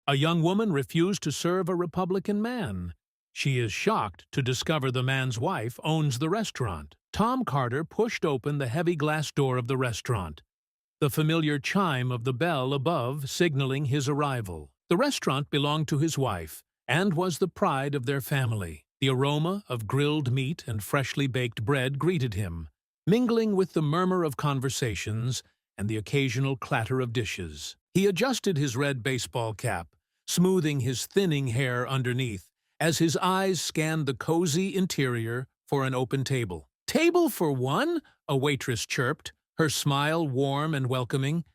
A young woman refused to serve a Republican man. She is shocked to discover the man's wife owns the restaurant. Tom Carter pushed open the heavy glass door of the restaurant, the familiar chime of the bell above signaling his arrival. The restaurant belonged to his wife and was the pride of their family. The aroma of grilled meat and freshly baked bread greeted him, mingling with the murmur of conversations and the occasional clatter of dishes. He adjusted his red baseball cap, smoothing his thinning hair underneath, as his eyes scanned the cozy interior for an open table. "Table for one?" a waitress chirped, her smile warm and welcoming.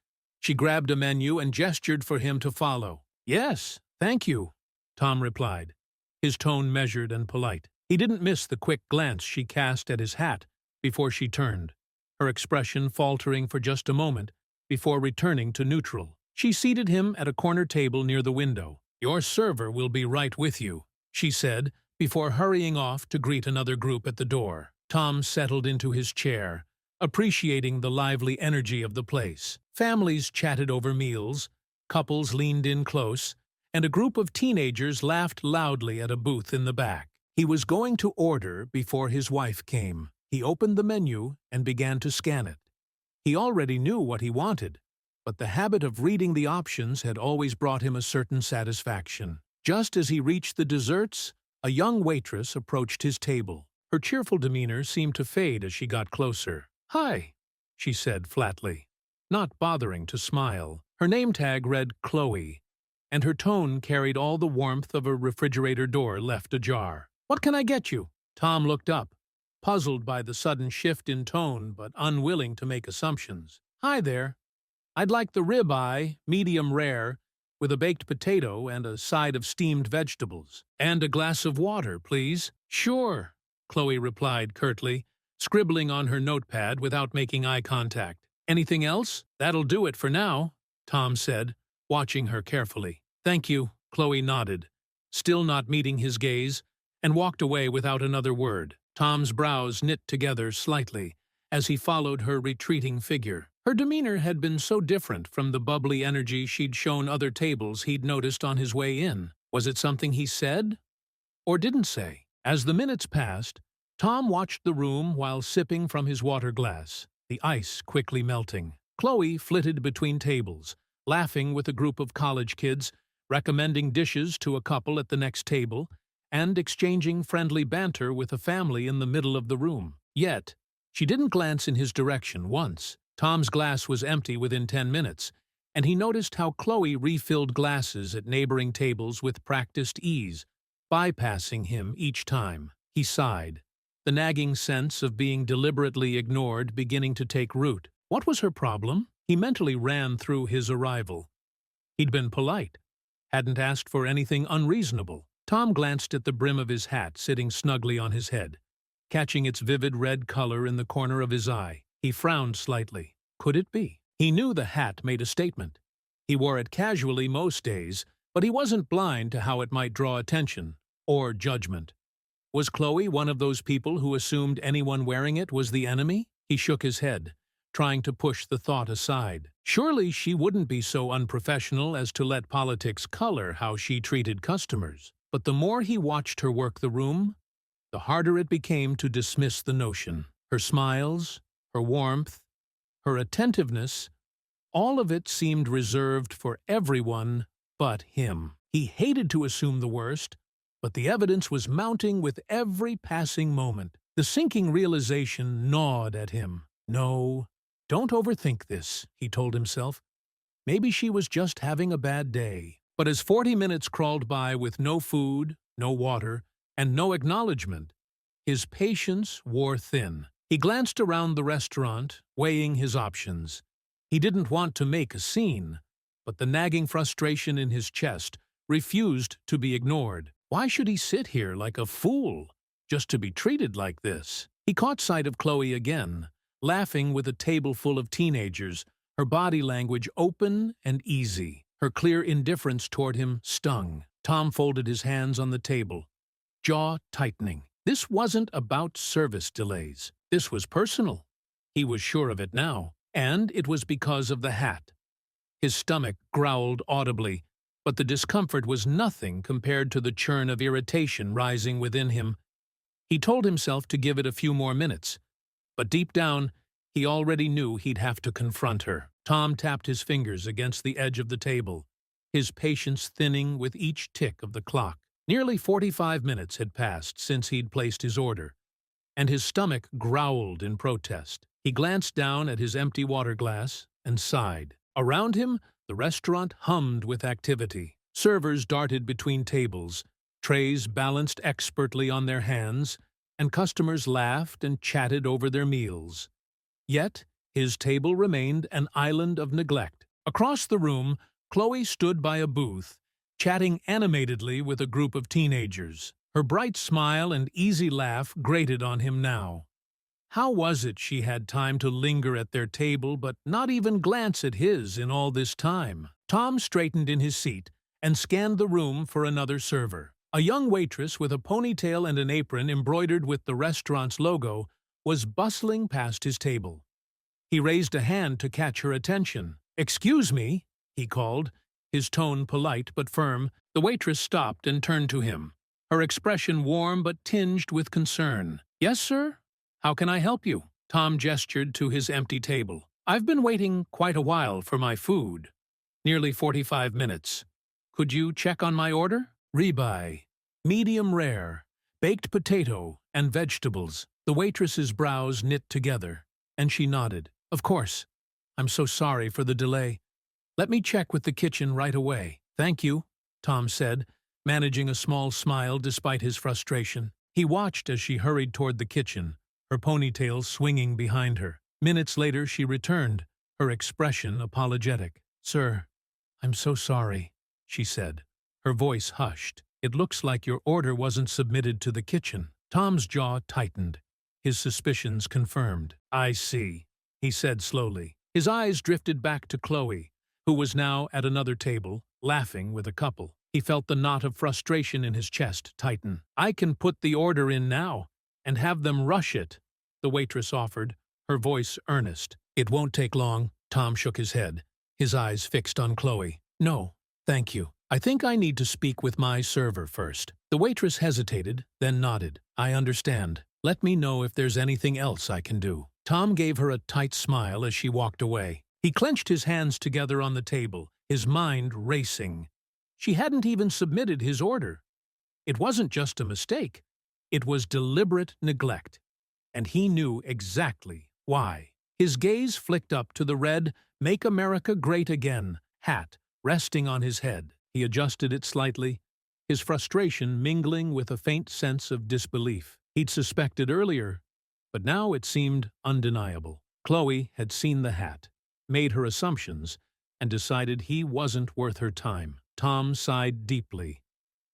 She grabbed a menu and gestured for him to follow. "Yes, thank you," Tom replied, his tone measured and polite. He didn't miss the quick glance she cast at his hat before she turned, her expression faltering for just a moment before returning to neutral. She seated him at a corner table near the window. "Your server will be right with you," she said, before hurrying off to greet another group at the door. Tom settled into his chair, appreciating the lively energy of the place. Families chatted over meals, couples leaned in close, and a group of teenagers laughed loudly at a booth in the back. He was going to order before his wife came. He opened the menu and began to scan it. He already knew what he wanted, but the habit of reading the options had always brought him a certain satisfaction. Just as he reached the desserts, a young waitress approached his table. Her cheerful demeanor seemed to fade as she got closer. "Hi," she said flatly, not bothering to smile. Her name tag read Chloe, and her tone carried all the warmth of a refrigerator door left ajar. "What can I get you?" Tom looked up, puzzled by the sudden shift in tone but unwilling to make assumptions. "Hi there. I'd like the ribeye, medium rare, with a baked potato and a side of steamed vegetables. And a glass of water, please." "Sure," Chloe replied curtly, scribbling on her notepad without making eye contact. "Anything else?" "That'll do it for now," Tom said, watching her carefully. "Thank you," Chloe nodded, still not meeting his gaze, and walked away without another word. Tom's brows knit together slightly as he followed her retreating figure. Her demeanor had been so different from the bubbly energy she'd shown other tables he'd noticed on his way in. Was it something he said or didn't say? As the minutes passed, Tom watched the room while sipping from his water glass, the ice quickly melting. Chloe flitted between tables, laughing with a group of college kids, recommending dishes to a couple at the next table, and exchanging friendly banter with a family in the middle of the room. Yet, she didn't glance in his direction once. Tom's glass was empty within 10 minutes, and he noticed how Chloe refilled glasses at neighboring tables with practiced ease, bypassing him each time. He sighed, the nagging sense of being deliberately ignored beginning to take root. What was her problem? He mentally ran through his arrival. He'd been polite, hadn't asked for anything unreasonable. Tom glanced at the brim of his hat sitting snugly on his head, catching its vivid red color in the corner of his eye. He frowned slightly. Could it be? He knew the hat made a statement. He wore it casually most days, but he wasn't blind to how it might draw attention or judgment. Was Chloe one of those people who assumed anyone wearing it was the enemy? He shook his head, trying to push the thought aside. Surely she wouldn't be so unprofessional as to let politics color how she treated customers. But the more he watched her work the room, the harder it became to dismiss the notion. Her smiles, her warmth, her attentiveness, all of it seemed reserved for everyone but him. He hated to assume the worst, but the evidence was mounting with every passing moment. The sinking realization gnawed at him. No, don't overthink this, he told himself. Maybe she was just having a bad day. But as 40 minutes crawled by with no food, no water, and no acknowledgement, his patience wore thin. He glanced around the restaurant, weighing his options. He didn't want to make a scene, but the nagging frustration in his chest refused to be ignored. Why should he sit here like a fool, just to be treated like this? He caught sight of Chloe again, laughing with a table full of teenagers, her body language open and easy. Her clear indifference toward him stung. Tom folded his hands on the table, jaw tightening. This wasn't about service delays. This was personal. He was sure of it now, and it was because of the hat. His stomach growled audibly, but the discomfort was nothing compared to the churn of irritation rising within him. He told himself to give it a few more minutes, but deep down, he already knew he'd have to confront her. Tom tapped his fingers against the edge of the table, his patience thinning with each tick of the clock. Nearly 45 minutes had passed since he'd placed his order, and his stomach growled in protest. He glanced down at his empty water glass and sighed. Around him, the restaurant hummed with activity. Servers darted between tables, trays balanced expertly on their hands, and customers laughed and chatted over their meals. Yet, his table remained an island of neglect. Across the room, Chloe stood by a booth, chatting animatedly with a group of teenagers. Her bright smile and easy laugh grated on him now. How was it she had time to linger at their table but not even glance at his in all this time? Tom straightened in his seat and scanned the room for another server. A young waitress with a ponytail and an apron embroidered with the restaurant's logo was bustling past his table. He raised a hand to catch her attention. "Excuse me," he called, his tone polite but firm. The waitress stopped and turned to him, her expression warm but tinged with concern. "Yes, sir? How can I help you?" Tom gestured to his empty table. "I've been waiting quite a while for my food. Nearly 45 minutes. Could you check on my order?" "Ribeye, medium rare, baked potato, and vegetables." The waitress's brows knit together, and she nodded. "Of course. I'm so sorry for the delay. Let me check with the kitchen right away." "Thank you," Tom said, managing a small smile despite his frustration. He watched as she hurried toward the kitchen, her ponytail swinging behind her. Minutes later she returned, her expression apologetic. "Sir, I'm so sorry," she said, her voice hushed. "It looks like your order wasn't submitted to the kitchen." Tom's jaw tightened, his suspicions confirmed. "I see," he said slowly. His eyes drifted back to Chloe, who was now at another table, laughing with a couple. He felt the knot of frustration in his chest tighten. "I can put the order in now, and have them rush it," the waitress offered, her voice earnest. "It won't take long." Tom shook his head, his eyes fixed on Chloe. "No, thank you. I think I need to speak with my server first." The waitress hesitated, then nodded. "I understand. Let me know if there's anything else I can do." Tom gave her a tight smile as she walked away. He clenched his hands together on the table, his mind racing. She hadn't even submitted his order. It wasn't just a mistake. It was deliberate neglect, and he knew exactly why. His gaze flicked up to the red "Make America Great Again" hat resting on his head. He adjusted it slightly, his frustration mingling with a faint sense of disbelief. He'd suspected earlier, but now it seemed undeniable. Chloe had seen the hat, made her assumptions, and decided he wasn't worth her time. Tom sighed deeply,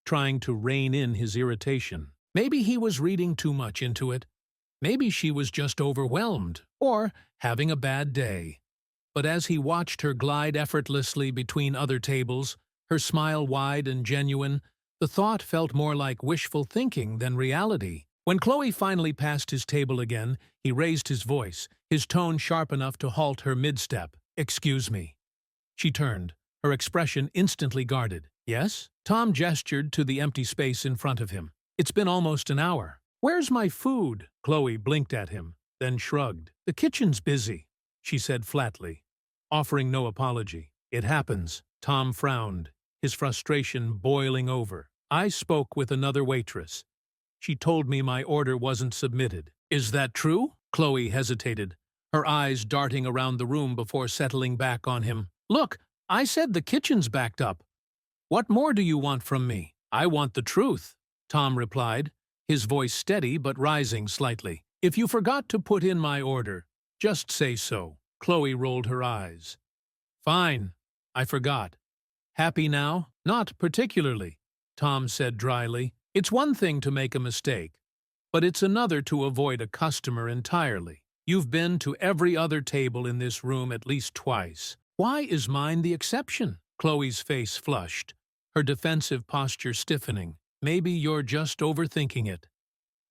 trying to rein in his irritation. Maybe he was reading too much into it. Maybe she was just overwhelmed, or having a bad day. But as he watched her glide effortlessly between other tables, her smile wide and genuine, the thought felt more like wishful thinking than reality. When Chloe finally passed his table again, he raised his voice, his tone sharp enough to halt her mid-step. "Excuse me." She turned, her expression instantly guarded. "Yes?" Tom gestured to the empty space in front of him. "It's been almost an hour." "Where's my food?" Chloe blinked at him, then shrugged. "The kitchen's busy," she said flatly, offering no apology. "It happens." Tom frowned, his frustration boiling over. "I spoke with another waitress. She told me my order wasn't submitted." "Is that true?" Chloe hesitated, her eyes darting around the room before settling back on him. "Look, I said the kitchen's backed up. What more do you want from me?" "I want the truth," Tom replied, his voice steady but rising slightly. "If you forgot to put in my order, just say so." Chloe rolled her eyes. "Fine, I forgot. Happy now?" "Not particularly," Tom said dryly. "It's one thing to make a mistake, but it's another to avoid a customer entirely. You've been to every other table in this room at least twice. Why is mine the exception?" Chloe's face flushed, her defensive posture stiffening. "Maybe you're just overthinking it.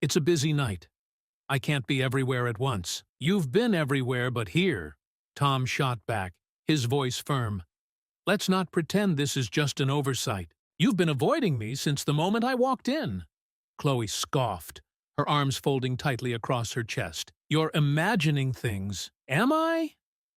It's a busy night. I can't be everywhere at once." "You've been everywhere but here," Tom shot back, his voice firm. Let's not pretend this is just an oversight. You've been avoiding me since the moment I walked in." Chloe scoffed, her arms folding tightly across her chest. "You're imagining things." "Am I?"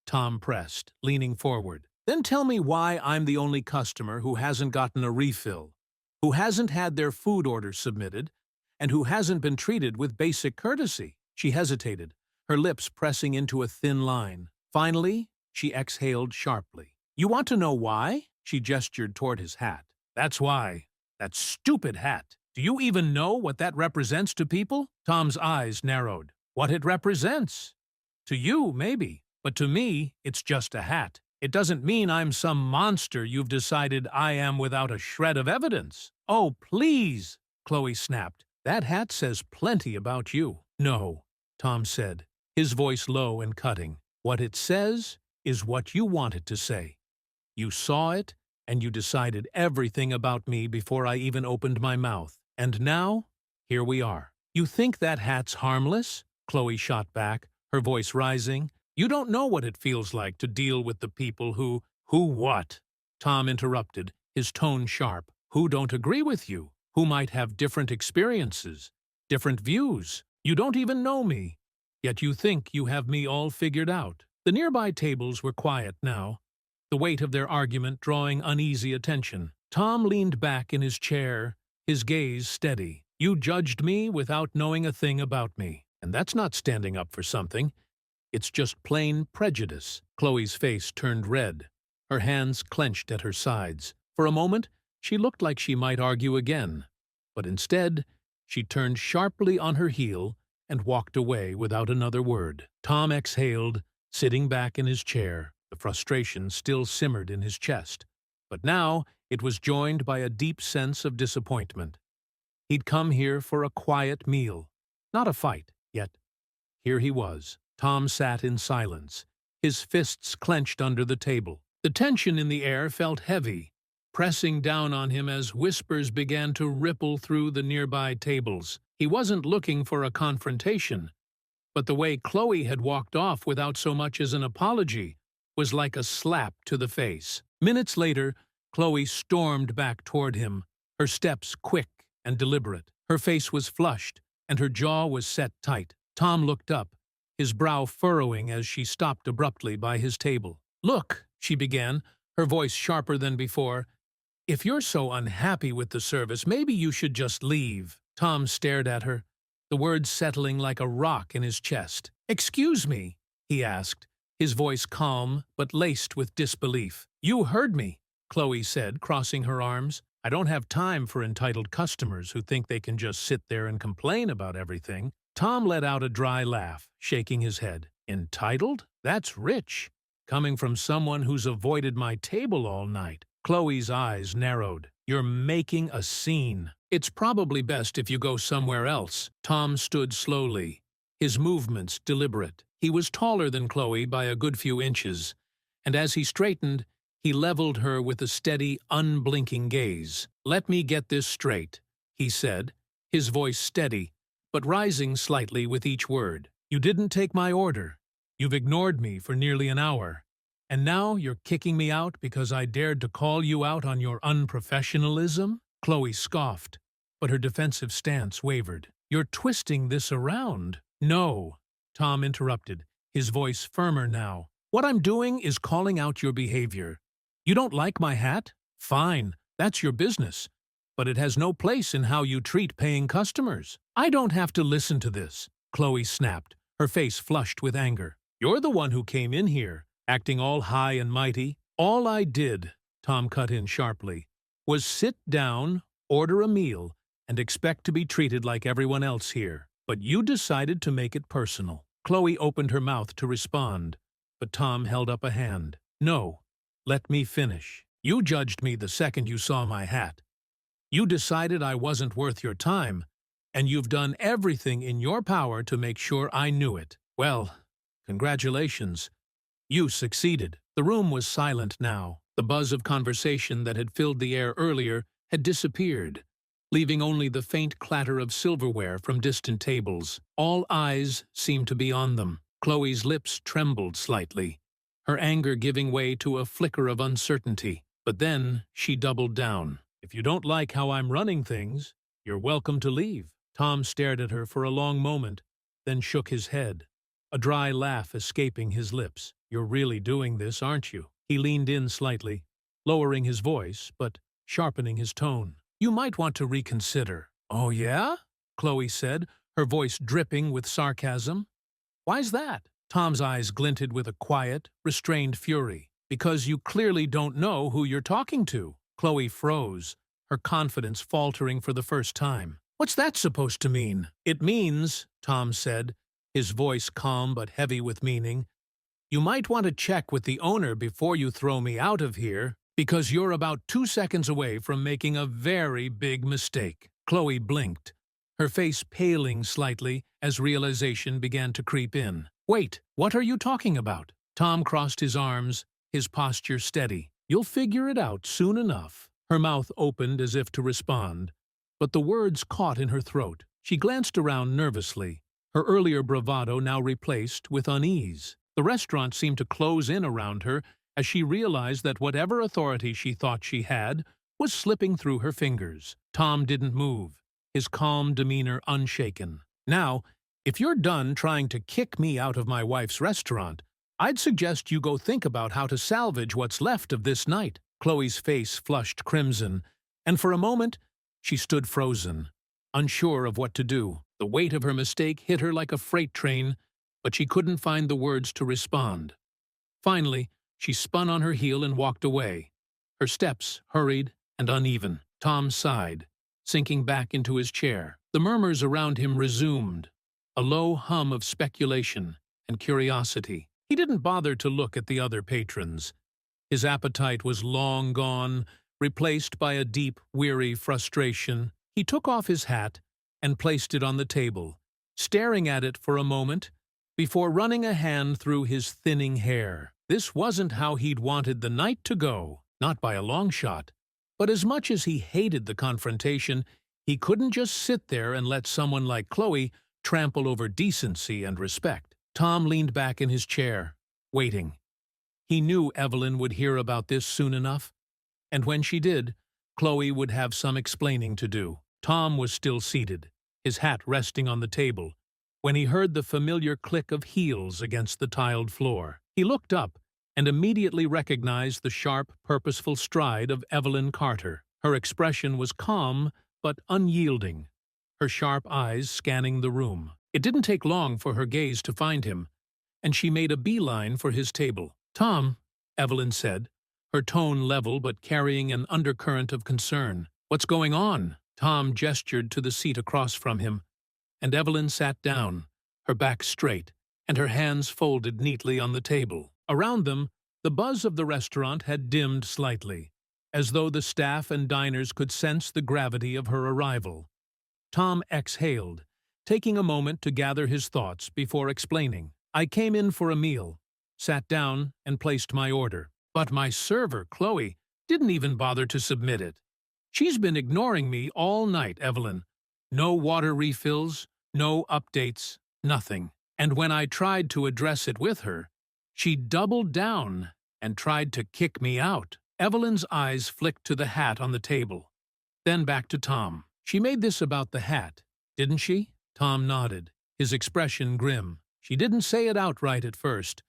Tom pressed, leaning forward. "Then tell me why I'm the only customer who hasn't gotten a refill, who hasn't had their food order submitted, and who hasn't been treated with basic courtesy." She hesitated, her lips pressing into a thin line. Finally, she exhaled sharply. "You want to know why?" She gestured toward his hat. "That's why. That stupid hat. Do you even know what that represents to people?" Tom's eyes narrowed. "What it represents? To you, maybe. But to me, it's just a hat. It doesn't mean I'm some monster you've decided I am without a shred of evidence." "Oh, please!" Chloe snapped. "That hat says plenty about you." "No," Tom said, his voice low and cutting. "What it says is what you want it to say. You saw it, and you decided everything about me before I even opened my mouth. And now, here we are." "You think that hat's harmless?" Chloe shot back, her voice rising. "You don't know what it feels like to deal with the people who—" "Who what?" Tom interrupted, his tone sharp. "Who don't agree with you, who might have different experiences, different views. You don't even know me, yet you think you have me all figured out." The nearby tables were quiet now, the weight of their argument drawing uneasy attention. Tom leaned back in his chair, his gaze steady. "You judged me without knowing a thing about me, and that's not standing up for something. It's just plain prejudice." Chloe's face turned red, her hands clenched at her sides. For a moment, she looked like she might argue again, but instead, she turned sharply on her heel and walked away without another word. Tom exhaled, sitting back in his chair. The frustration still simmered in his chest, but now it was joined by a deep sense of disappointment. He'd come here for a quiet meal, not a fight, yet here he was. Tom sat in silence, his fists clenched under the table. The tension in the air felt heavy, pressing down on him as whispers began to ripple through the nearby tables. He wasn't looking for a confrontation, but the way Chloe had walked off without so much as an apology was like a slap to the face. Minutes later, Chloe stormed back toward him, her steps quick and deliberate. Her face was flushed, and her jaw was set tight. Tom looked up, his brow furrowing as she stopped abruptly by his table. "Look," she began, her voice sharper than before, "if you're so unhappy with the service, maybe you should just leave." Tom stared at her, the words settling like a rock in his chest. "Excuse me?" he asked, his voice calm but laced with disbelief. "You heard me," Chloe said, crossing her arms. "I don't have time for entitled customers who think they can just sit there and complain about everything." Tom let out a dry laugh, shaking his head. "Entitled? That's rich, coming from someone who's avoided my table all night." Chloe's eyes narrowed. "You're making a scene." "It's probably best if you go somewhere else." Tom stood slowly, his movements deliberate. He was taller than Chloe by a good few inches, and as he straightened, he leveled her with a steady, unblinking gaze. "Let me get this straight," he said, his voice steady, but rising slightly with each word. "You didn't take my order. You've ignored me for nearly an hour. And now you're kicking me out because I dared to call you out on your unprofessionalism?" Chloe scoffed, but her defensive stance wavered. "You're twisting this around." "No," Tom interrupted, his voice firmer now. "What I'm doing is calling out your behavior. You don't like my hat? Fine, that's your business. But it has no place in how you treat paying customers." "I don't have to listen to this," Chloe snapped, her face flushed with anger. "You're the one who came in here, acting all high and mighty." "All I did," Tom cut in sharply, "was sit down, order a meal, and expect to be treated like everyone else here. But you decided to make it personal." Chloe opened her mouth to respond, but Tom held up a hand. "No, let me finish. You judged me the second you saw my hat. You decided I wasn't worth your time, and you've done everything in your power to make sure I knew it. Well, congratulations. You succeeded." The room was silent now. The buzz of conversation that had filled the air earlier had disappeared, leaving only the faint clatter of silverware from distant tables. All eyes seemed to be on them. Chloe's lips trembled slightly, her anger giving way to a flicker of uncertainty. But then she doubled down. "If you don't like how I'm running things, you're welcome to leave." Tom stared at her for a long moment, then shook his head, a dry laugh escaping his lips. "You're really doing this, aren't you?" He leaned in slightly, lowering his voice, but sharpening his tone. "You might want to reconsider." "Oh, yeah?" Chloe said, her voice dripping with sarcasm. "Why's that?" Tom's eyes glinted with a quiet, restrained fury. "Because you clearly don't know who you're talking to." Chloe froze, her confidence faltering for the first time. "What's that supposed to mean?" "It means," Tom said, his voice calm but heavy with meaning, "you might want to check with the owner before you throw me out of here, because you're about 2 seconds away from making a very big mistake." Chloe blinked, her face paling slightly as realization began to creep in. "Wait, what are you talking about?" Tom crossed his arms, his posture steady. "You'll figure it out soon enough." Her mouth opened as if to respond, but the words caught in her throat. She glanced around nervously, her earlier bravado now replaced with unease. The restaurant seemed to close in around her as she realized that whatever authority she thought she had was slipping through her fingers. Tom didn't move, his calm demeanor unshaken. "Now, if you're done trying to kick me out of my wife's restaurant, I'd suggest you go think about how to salvage what's left of this night." Chloe's face flushed crimson, and for a moment she stood frozen, unsure of what to do. The weight of her mistake hit her like a freight train, but she couldn't find the words to respond. Finally, she spun on her heel and walked away, her steps hurried and uneven. Tom sighed, sinking back into his chair. The murmurs around him resumed, a low hum of speculation and curiosity. He didn't bother to look at the other patrons. His appetite was long gone, replaced by a deep, weary frustration. He took off his hat and placed it on the table, staring at it for a moment before running a hand through his thinning hair. This wasn't how he'd wanted the night to go, not by a long shot. But as much as he hated the confrontation, he couldn't just sit there and let someone like Chloe trample over decency and respect. Tom leaned back in his chair, waiting. He knew Evelyn would hear about this soon enough, and when she did, Chloe would have some explaining to do. Tom was still seated, his hat resting on the table, when he heard the familiar click of heels against the tiled floor. He looked up and immediately recognized the sharp, purposeful stride of Evelyn Carter. Her expression was calm but unyielding, her sharp eyes scanning the room. It didn't take long for her gaze to find him, and she made a beeline for his table. "Tom," Evelyn said, her tone level but carrying an undercurrent of concern. "What's going on?" Tom gestured to the seat across from him, and Evelyn sat down, her back straight, and her hands folded neatly on the table. Around them, the buzz of the restaurant had dimmed slightly, as though the staff and diners could sense the gravity of her arrival. Tom exhaled, taking a moment to gather his thoughts before explaining. "I came in for a meal, sat down, and placed my order. But my server, Chloe, didn't even bother to submit it. She's been ignoring me all night, Evelyn. No water refills, no updates, nothing. And when I tried to address it with her, she doubled down and tried to kick me out." Evelyn's eyes flicked to the hat on the table, then back to Tom. "She made this about the hat, didn't she?" Tom nodded, his expression grim. "She didn't say it outright at first,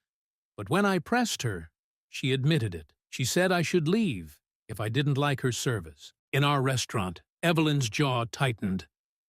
but when I pressed her, she admitted it. She said I should leave if I didn't like her service. In our restaurant." Evelyn's jaw tightened,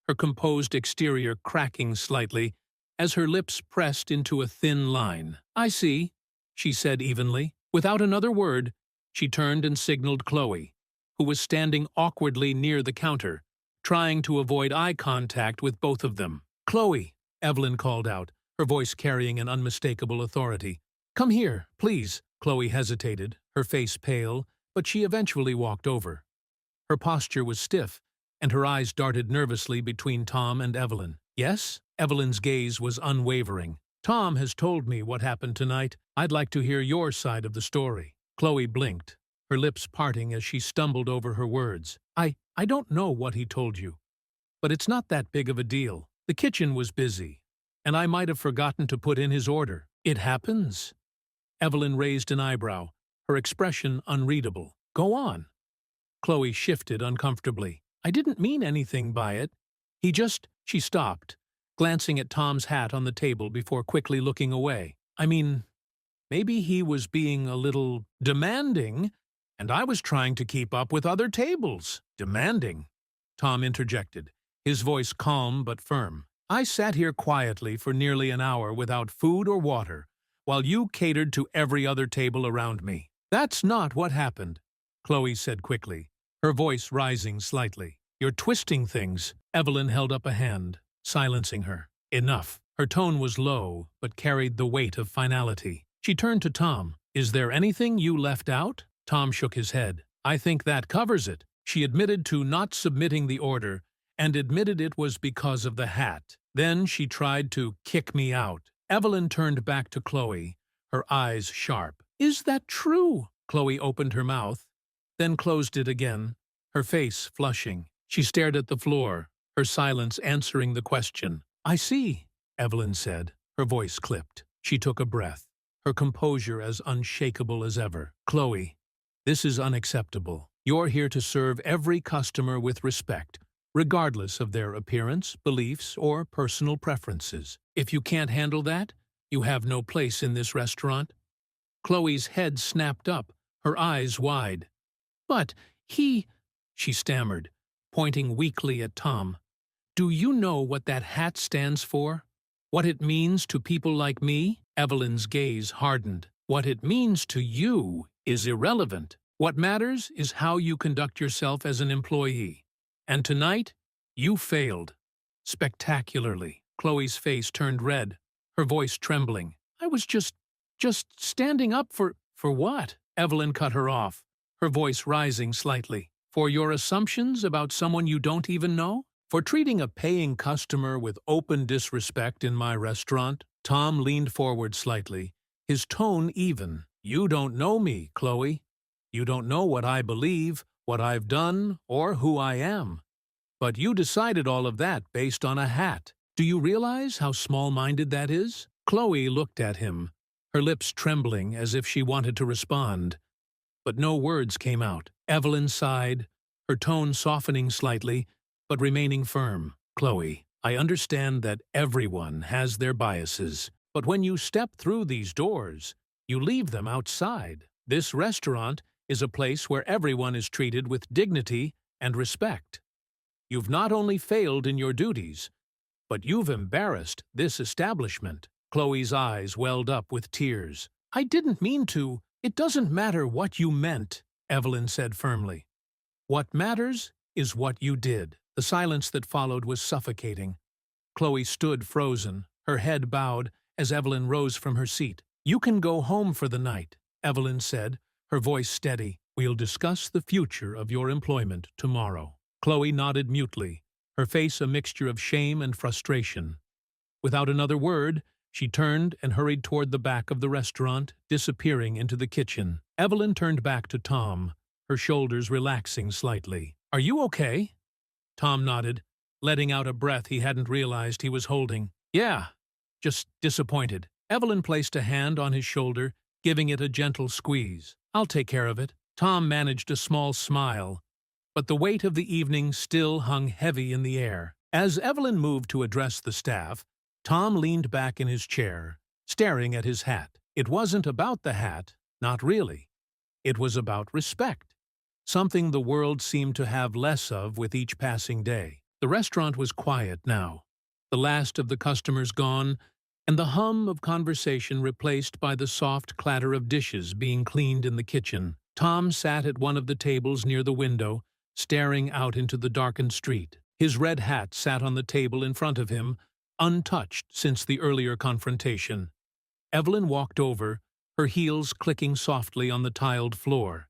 her composed exterior cracking slightly as her lips pressed into a thin line. "I see," she said evenly. Without another word, she turned and signaled Chloe, who was standing awkwardly near the counter, trying to avoid eye contact with both of them. "Chloe," Evelyn called out, her voice carrying an unmistakable authority. "Come here, please." Chloe hesitated, her face pale, but she eventually walked over. Her posture was stiff, and her eyes darted nervously between Tom and Evelyn. "Yes?" Evelyn's gaze was unwavering. "Tom has told me what happened tonight. I'd like to hear your side of the story." Chloe blinked, her lips parting as she stumbled over her words. I don't know what he told you, but it's not that big of a deal. The kitchen was busy, and I might have forgotten to put in his order. It happens." Evelyn raised an eyebrow, her expression unreadable. Go on. Chloe shifted uncomfortably. I didn't mean anything by it. She stopped, glancing at Tom's hat on the table before quickly looking away. I mean, maybe he was being a little demanding, and I was trying to keep up with other tables. Demanding? Tom interjected, his voice calm but firm. I sat here quietly for nearly an hour without food or water, while you catered to every other table around me. That's not what happened, Chloe said quickly, her voice rising slightly. You're twisting things. Evelyn held up a hand, silencing her. Enough. Her tone was low, but carried the weight of finality. She turned to Tom. Is there anything you left out? Tom shook his head. I think that covers it. She admitted to not submitting the order, and admitted it was because of the hat. Then she tried to kick me out. Evelyn turned back to Chloe, her eyes sharp. Is that true? Chloe opened her mouth, then closed it again, her face flushing. She stared at the floor, her silence answering the question. I see, Evelyn said, her voice clipped. She took a breath, her composure as unshakable as ever. Chloe, this is unacceptable. You're here to serve every customer with respect, regardless of their appearance, beliefs, or personal preferences. If you can't handle that, you have no place in this restaurant. Chloe's head snapped up, her eyes wide. But she stammered, pointing weakly at Tom. Do you know what that hat stands for? What it means to people like me? Evelyn's gaze hardened. What it means to you is irrelevant. What matters is how you conduct yourself as an employee. And tonight, you failed. Spectacularly. Chloe's face turned red, her voice trembling. I was just standing up for what? Evelyn cut her off, her voice rising slightly. For your assumptions about someone you don't even know? For treating a paying customer with open disrespect in my restaurant? Tom leaned forward slightly, his tone even. You don't know me, Chloe. You don't know what I believe, what I've done, or who I am. But you decided all of that based on a hat. Do you realize how small-minded that is? Chloe looked at him, her lips trembling as if she wanted to respond. But no words came out. Evelyn sighed, her tone softening slightly, but remaining firm. Chloe, I understand that everyone has their biases, but when you step through these doors, you leave them outside. This restaurant is a place where everyone is treated with dignity and respect. You've not only failed in your duties, but you've embarrassed this establishment. Chloe's eyes welled up with tears. I didn't mean to. It doesn't matter what you meant, Evelyn said firmly. What matters is what you did. The silence that followed was suffocating. Chloe stood frozen, her head bowed, as Evelyn rose from her seat. You can go home for the night, Evelyn said, her voice steady. We'll discuss the future of your employment tomorrow. Chloe nodded mutely, her face a mixture of shame and frustration. Without another word, she turned and hurried toward the back of the restaurant, disappearing into the kitchen. Evelyn turned back to Tom, her shoulders relaxing slightly. Are you okay? Tom nodded, letting out a breath he hadn't realized he was holding. Yeah, just disappointed. Evelyn placed a hand on his shoulder, giving it a gentle squeeze. I'll take care of it. Tom managed a small smile, but the weight of the evening still hung heavy in the air. As Evelyn moved to address the staff, Tom leaned back in his chair, staring at his hat. It wasn't about the hat, not really. It was about respect, something the world seemed to have less of with each passing day. The restaurant was quiet now, the last of the customers gone, and the hum of conversation replaced by the soft clatter of dishes being cleaned in the kitchen. Tom sat at one of the tables near the window, staring out into the darkened street. His red hat sat on the table in front of him, untouched since the earlier confrontation. Evelyn walked over, her heels clicking softly on the tiled floor.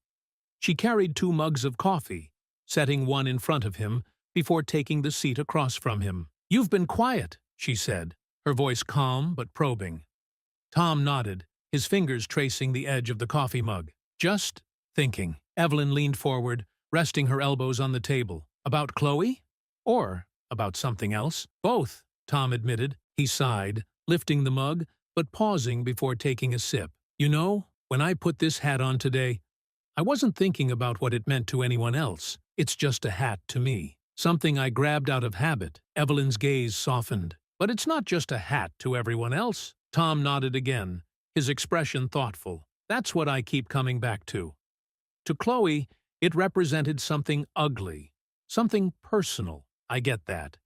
She carried 2 mugs of coffee, setting one in front of him before taking the seat across from him. You've been quiet, she said, her voice calm but probing. Tom nodded, his fingers tracing the edge of the coffee mug. Just thinking. Evelyn leaned forward, resting her elbows on the table. About Chloe? Or about something else? Both, Tom admitted. He sighed, lifting the mug, but pausing before taking a sip. You know, when I put this hat on today, I wasn't thinking about what it meant to anyone else. It's just a hat to me. Something I grabbed out of habit. Evelyn's gaze softened. But it's not just a hat to everyone else. Tom nodded again, his expression thoughtful. That's what I keep coming back to. To Chloe, it represented something ugly, something personal. I get that.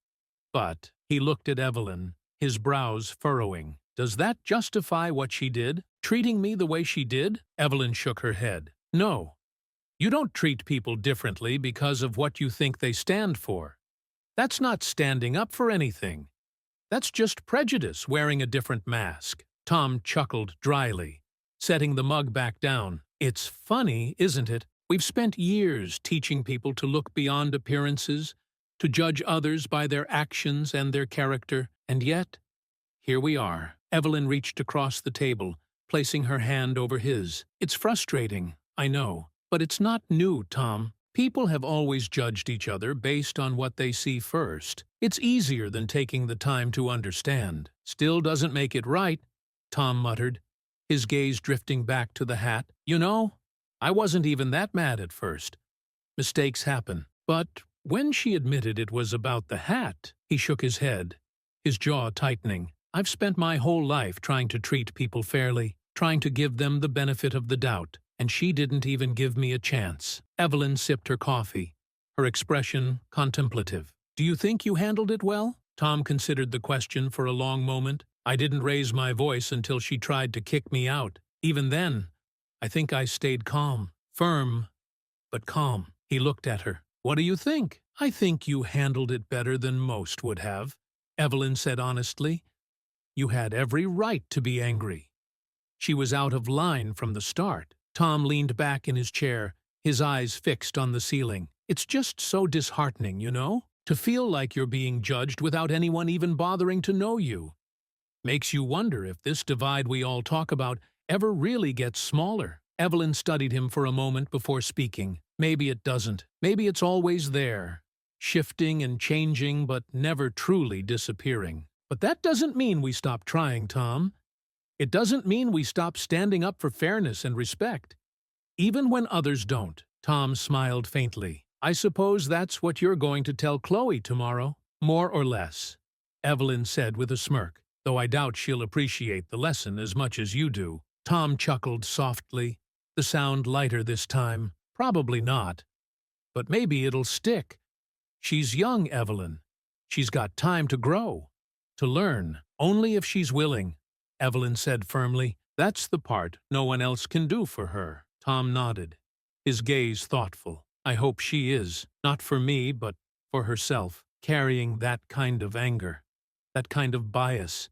But he looked at Evelyn, his brows furrowing. Does that justify what she did? Treating me the way she did? Evelyn shook her head. No. You don't treat people differently because of what you think they stand for. That's not standing up for anything. That's just prejudice wearing a different mask. Tom chuckled dryly, setting the mug back down. It's funny, isn't it? We've spent years teaching people to look beyond appearances, to judge others by their actions and their character, and yet, here we are. Evelyn reached across the table, placing her hand over his. It's frustrating, I know, but it's not new, Tom. People have always judged each other based on what they see first. It's easier than taking the time to understand. Still doesn't make it right, Tom muttered, his gaze drifting back to the hat. You know, I wasn't even that mad at first. Mistakes happen. But when she admitted it was about the hat, he shook his head, his jaw tightening. I've spent my whole life trying to treat people fairly, trying to give them the benefit of the doubt, and she didn't even give me a chance. Evelyn sipped her coffee, her expression contemplative. Do you think you handled it well? Tom considered the question for a long moment. I didn't raise my voice until she tried to kick me out. Even then, I think I stayed calm, firm, but calm. He looked at her. What do you think? I think you handled it better than most would have, Evelyn said honestly. You had every right to be angry. She was out of line from the start. Tom leaned back in his chair, his eyes fixed on the ceiling. It's just so disheartening, you know? To feel like you're being judged without anyone even bothering to know you. Makes you wonder if this divide we all talk about ever really gets smaller. Evelyn studied him for a moment before speaking. Maybe it doesn't. Maybe it's always there, shifting and changing but never truly disappearing. But that doesn't mean we stop trying, Tom. It doesn't mean we stop standing up for fairness and respect. Even when others don't. Tom smiled faintly. I suppose that's what you're going to tell Chloe tomorrow. More or less, Evelyn said with a smirk, though I doubt she'll appreciate the lesson as much as you do. Tom chuckled softly, the sound lighter this time. Probably not. But maybe it'll stick. She's young, Evelyn. She's got time to grow, to learn, only if she's willing, Evelyn said firmly. That's the part no one else can do for her. Tom nodded, his gaze thoughtful. I hope she is, not for me, but for herself, carrying that kind of anger, that kind of bias.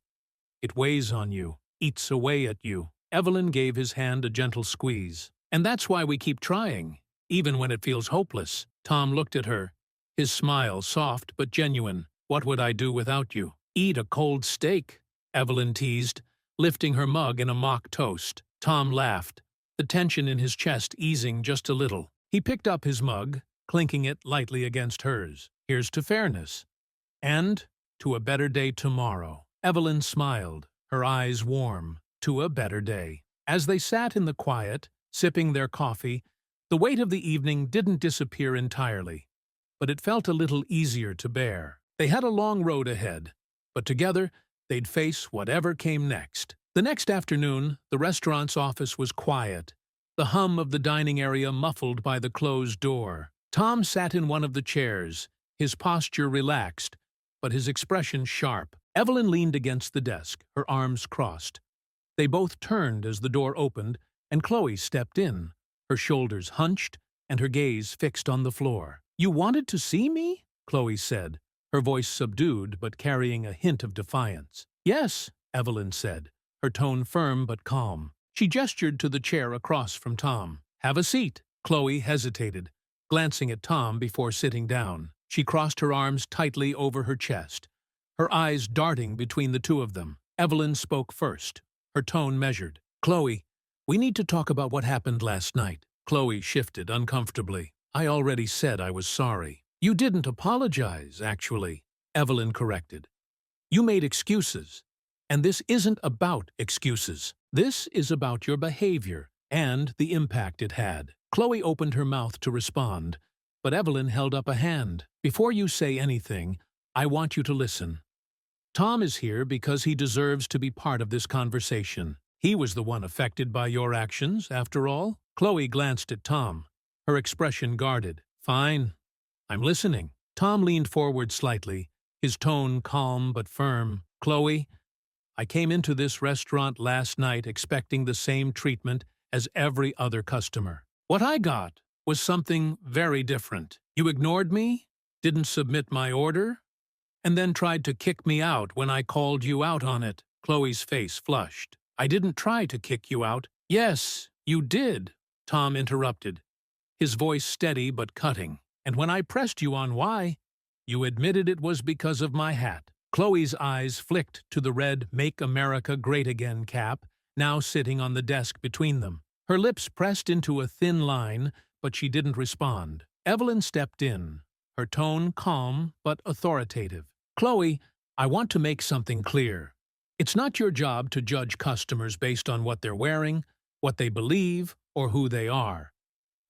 It weighs on you, eats away at you. Evelyn gave his hand a gentle squeeze. And that's why we keep trying, even when it feels hopeless. Tom looked at her, his smile soft but genuine. What would I do without you? Eat a cold steak, Evelyn teased, lifting her mug in a mock toast. Tom laughed, the tension in his chest easing just a little. He picked up his mug, clinking it lightly against hers. Here's to fairness. And to a better day tomorrow. Evelyn smiled, her eyes warm. To a better day. As they sat in the quiet, sipping their coffee, the weight of the evening didn't disappear entirely, but it felt a little easier to bear. They had a long road ahead, but together they'd face whatever came next. The next afternoon, the restaurant's office was quiet, the hum of the dining area muffled by the closed door. Tom sat in one of the chairs, his posture relaxed, but his expression sharp. Evelyn leaned against the desk, her arms crossed. They both turned as the door opened, and Chloe stepped in, her shoulders hunched and her gaze fixed on the floor. You wanted to see me? Chloe said, her voice subdued but carrying a hint of defiance. Yes, Evelyn said, her tone firm but calm. She gestured to the chair across from Tom. Have a seat. Chloe hesitated, glancing at Tom before sitting down. She crossed her arms tightly over her chest, her eyes darting between the two of them. Evelyn spoke first, her tone measured. Chloe, we need to talk about what happened last night. Chloe shifted uncomfortably. I already said I was sorry. You didn't apologize, actually, Evelyn corrected. You made excuses. And this isn't about excuses. This is about your behavior and the impact it had. Chloe opened her mouth to respond, but Evelyn held up a hand. Before you say anything, I want you to listen. Tom is here because he deserves to be part of this conversation. He was the one affected by your actions, after all. Chloe glanced at Tom, her expression guarded. Fine. I'm listening. Tom leaned forward slightly, his tone calm but firm. Chloe, I came into this restaurant last night expecting the same treatment as every other customer. What I got was something very different. You ignored me, didn't submit my order, and then tried to kick me out when I called you out on it. Chloe's face flushed. I didn't try to kick you out. Yes, you did, Tom interrupted, his voice steady but cutting. And when I pressed you on why, you admitted it was because of my hat. Chloe's eyes flicked to the red Make America Great Again cap, now sitting on the desk between them. Her lips pressed into a thin line, but she didn't respond. Evelyn stepped in, her tone calm but authoritative. Chloe, I want to make something clear. It's not your job to judge customers based on what they're wearing, what they believe, or who they are.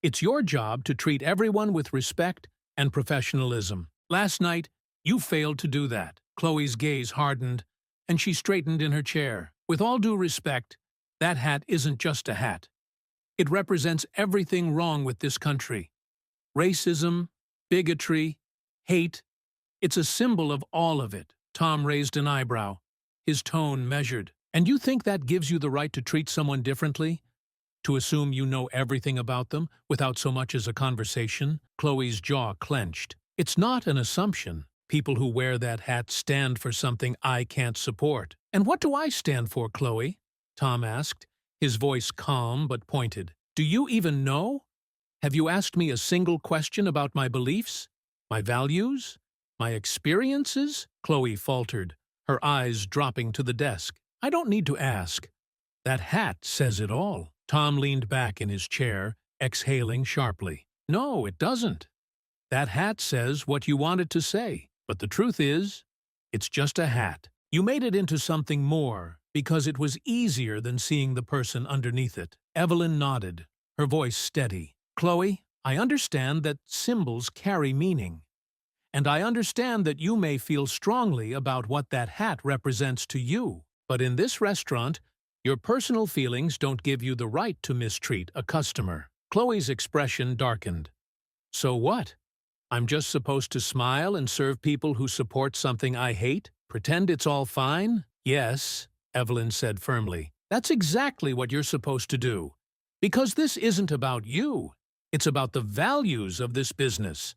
It's your job to treat everyone with respect and professionalism. Last night, you failed to do that. Chloe's gaze hardened, and she straightened in her chair. With all due respect, that hat isn't just a hat. It represents everything wrong with this country. Racism, bigotry, hate. It's a symbol of all of it. Tom raised an eyebrow, his tone measured. And you think that gives you the right to treat someone differently? To assume you know everything about them without so much as a conversation? Chloe's jaw clenched. It's not an assumption. People who wear that hat stand for something I can't support. And what do I stand for, Chloe? Tom asked, his voice calm but pointed. Do you even know? Have you asked me a single question about my beliefs, my values, my experiences? Chloe faltered, her eyes dropping to the desk. I don't need to ask. That hat says it all. Tom leaned back in his chair, exhaling sharply. No, it doesn't. That hat says what you want it to say. But the truth is, it's just a hat. You made it into something more because it was easier than seeing the person underneath it. Evelyn nodded, her voice steady. Chloe, I understand that symbols carry meaning. And I understand that you may feel strongly about what that hat represents to you. But in this restaurant, your personal feelings don't give you the right to mistreat a customer. Chloe's expression darkened. So what? I'm just supposed to smile and serve people who support something I hate? Pretend it's all fine? Yes, Evelyn said firmly. That's exactly what you're supposed to do. Because this isn't about you. It's about the values of this business.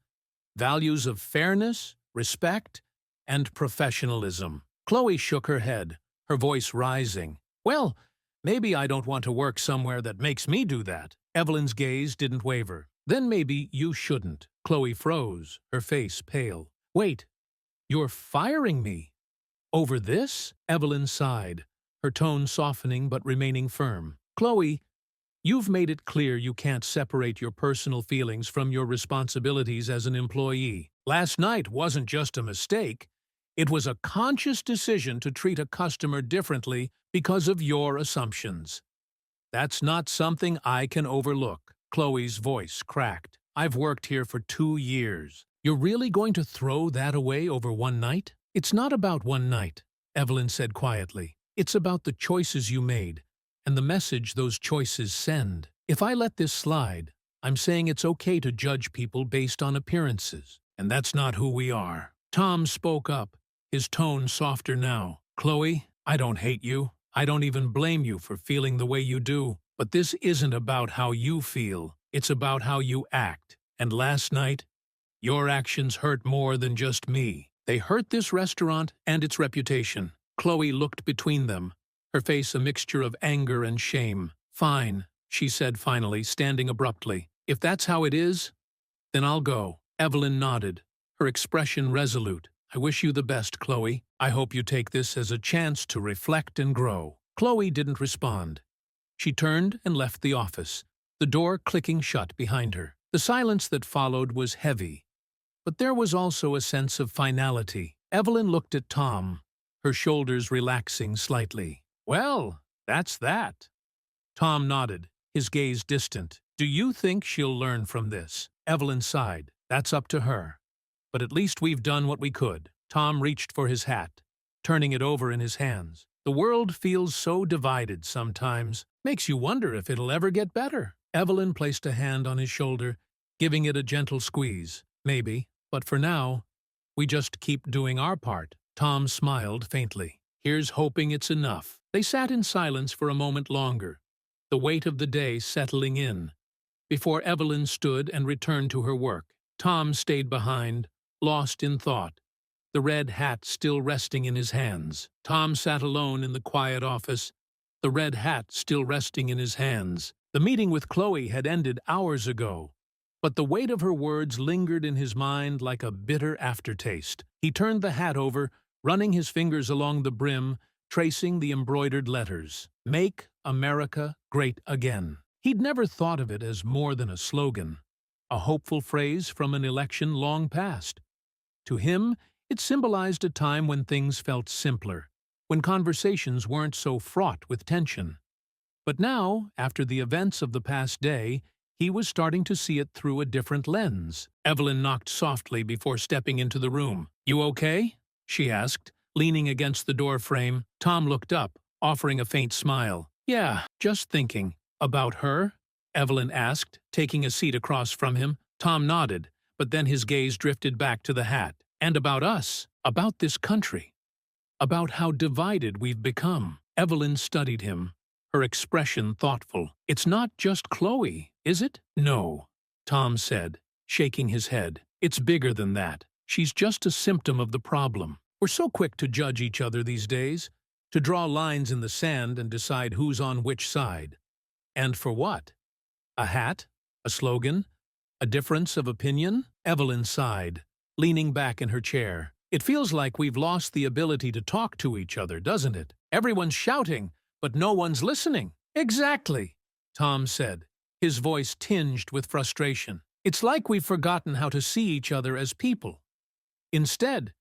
Values of fairness, respect, and professionalism. Chloe shook her head, her voice rising. Well, maybe I don't want to work somewhere that makes me do that. Evelyn's gaze didn't waver. Then maybe you shouldn't. Chloe froze, her face pale. Wait, you're firing me? Over this? Evelyn sighed, her tone softening but remaining firm. Chloe, you've made it clear you can't separate your personal feelings from your responsibilities as an employee. Last night wasn't just a mistake. It was a conscious decision to treat a customer differently because of your assumptions. That's not something I can overlook. Chloe's voice cracked. I've worked here for 2 years. You're really going to throw that away over one night? It's not about one night, Evelyn said quietly. It's about the choices you made and the message those choices send. If I let this slide, I'm saying it's okay to judge people based on appearances, and that's not who we are. Tom spoke up, his tone softer now. Chloe, I don't hate you. I don't even blame you for feeling the way you do. But this isn't about how you feel. It's about how you act. And last night, your actions hurt more than just me. They hurt this restaurant and its reputation. Chloe looked between them, her face a mixture of anger and shame. Fine, she said finally, standing abruptly. If that's how it is, then I'll go. Evelyn nodded, her expression resolute. I wish you the best, Chloe. I hope you take this as a chance to reflect and grow. Chloe didn't respond. She turned and left the office, the door clicking shut behind her. The silence that followed was heavy, but there was also a sense of finality. Evelyn looked at Tom, her shoulders relaxing slightly. Well, That's that. Tom nodded, his gaze distant. Do you think she'll learn from this? Evelyn sighed. That's up to her. But at least we've done what we could. Tom reached for his hat, turning it over in his hands. The world feels so divided sometimes. Makes you wonder if it'll ever get better. Evelyn placed a hand on his shoulder, giving it a gentle squeeze. Maybe, but for now, we just keep doing our part. Tom smiled faintly. Here's hoping it's enough. They sat in silence for a moment longer, the weight of the day settling in, before Evelyn stood and returned to her work. Tom stayed behind, lost in thought, the red hat still resting in his hands. Tom sat alone in the quiet office, the red hat still resting in his hands. The meeting with Chloe had ended hours ago, but the weight of her words lingered in his mind like a bitter aftertaste. He turned the hat over, running his fingers along the brim, tracing the embroidered letters. Make America Great Again. He'd never thought of it as more than a slogan, a hopeful phrase from an election long past. To him, it symbolized a time when things felt simpler, when conversations weren't so fraught with tension. But now, after the events of the past day, he was starting to see it through a different lens. Evelyn knocked softly before stepping into the room. "You okay?" she asked, leaning against the door frame. Tom looked up, offering a faint smile. "Yeah, just thinking." "About her?" Evelyn asked, taking a seat across from him. Tom nodded, but then his gaze drifted back to the hat. "And about us, about this country, about how divided we've become." Evelyn studied him, her expression thoughtful. "It's not just Chloe, is it?" "No," Tom said, shaking his head. "It's bigger than that. She's just a symptom of the problem. We're so quick to judge each other these days, to draw lines in the sand and decide who's on which side. And for what? A hat? A slogan? A difference of opinion?" Evelyn sighed, leaning back in her chair. "It feels like we've lost the ability to talk to each other, doesn't it? Everyone's shouting, but no one's listening." "Exactly," Tom said, his voice tinged with frustration. "It's like we've forgotten how to see each other as people. Instead,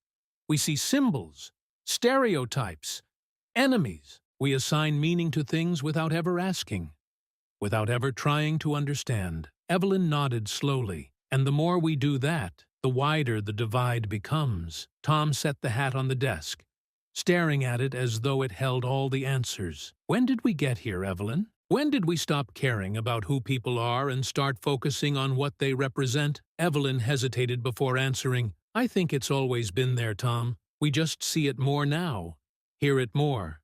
we see symbols, stereotypes, enemies. We assign meaning to things without ever asking, without ever trying to understand." Evelyn nodded slowly. "And the more we do that, the wider the divide becomes." Tom set the hat on the desk, staring at it as though it held all the answers. "When did we get here, Evelyn? When did we stop caring about who people are and start focusing on what they represent?" Evelyn hesitated before answering. "I think it's always been there, Tom. We just see it more now, hear it more.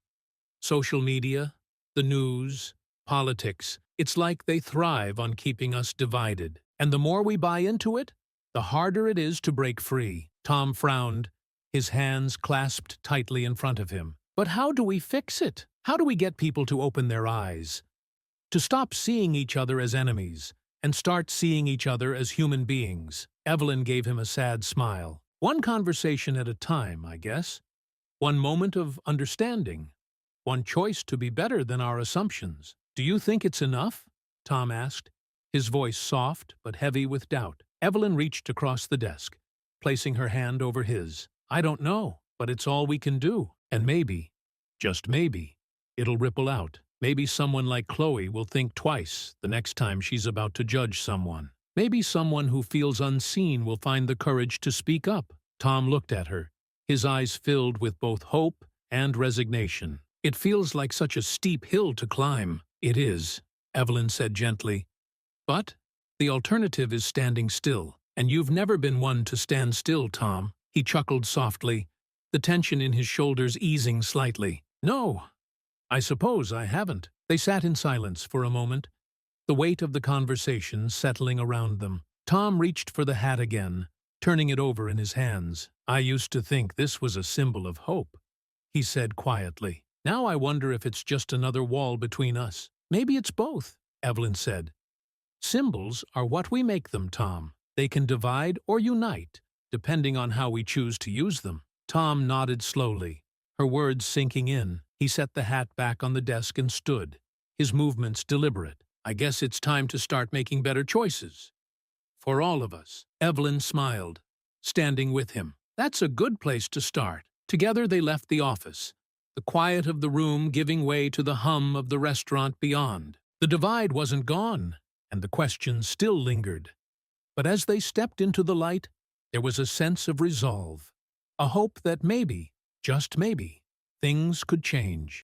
Social media, the news, politics, it's like they thrive on keeping us divided. And the more we buy into it, the harder it is to break free." Tom frowned, his hands clasped tightly in front of him. "But how do we fix it? How do we get people to open their eyes, to stop seeing each other as enemies, and start seeing each other as human beings?" Evelyn gave him a sad smile. "One conversation at a time, I guess. One moment of understanding. One choice to be better than our assumptions." "Do you think it's enough?" Tom asked, his voice soft but heavy with doubt. Evelyn reached across the desk, placing her hand over his. "I don't know, but it's all we can do. And maybe, just maybe, it'll ripple out. Maybe someone like Chloe will think twice the next time she's about to judge someone. Maybe someone who feels unseen will find the courage to speak up." Tom looked at her, his eyes filled with both hope and resignation. "It feels like such a steep hill to climb." "It is," Evelyn said gently. "But the alternative is standing still. And you've never been one to stand still, Tom." He chuckled softly, the tension in his shoulders easing slightly. "No, I suppose I haven't." They sat in silence for a moment, the weight of the conversation settling around them. Tom reached for the hat again, turning it over in his hands. "I used to think this was a symbol of hope," he said quietly. "Now I wonder if it's just another wall between us." "Maybe it's both," Evelyn said. "Symbols are what we make them, Tom. They can divide or unite, depending on how we choose to use them." Tom nodded slowly, her words sinking in. He set the hat back on the desk and stood, his movements deliberate. "I guess it's time to start making better choices. For all of us." Evelyn smiled, standing with him. "That's a good place to start." Together they left the office, the quiet of the room giving way to the hum of the restaurant beyond. The divide wasn't gone, and the questions still lingered. But as they stepped into the light, there was a sense of resolve, a hope that maybe, just maybe, things could change.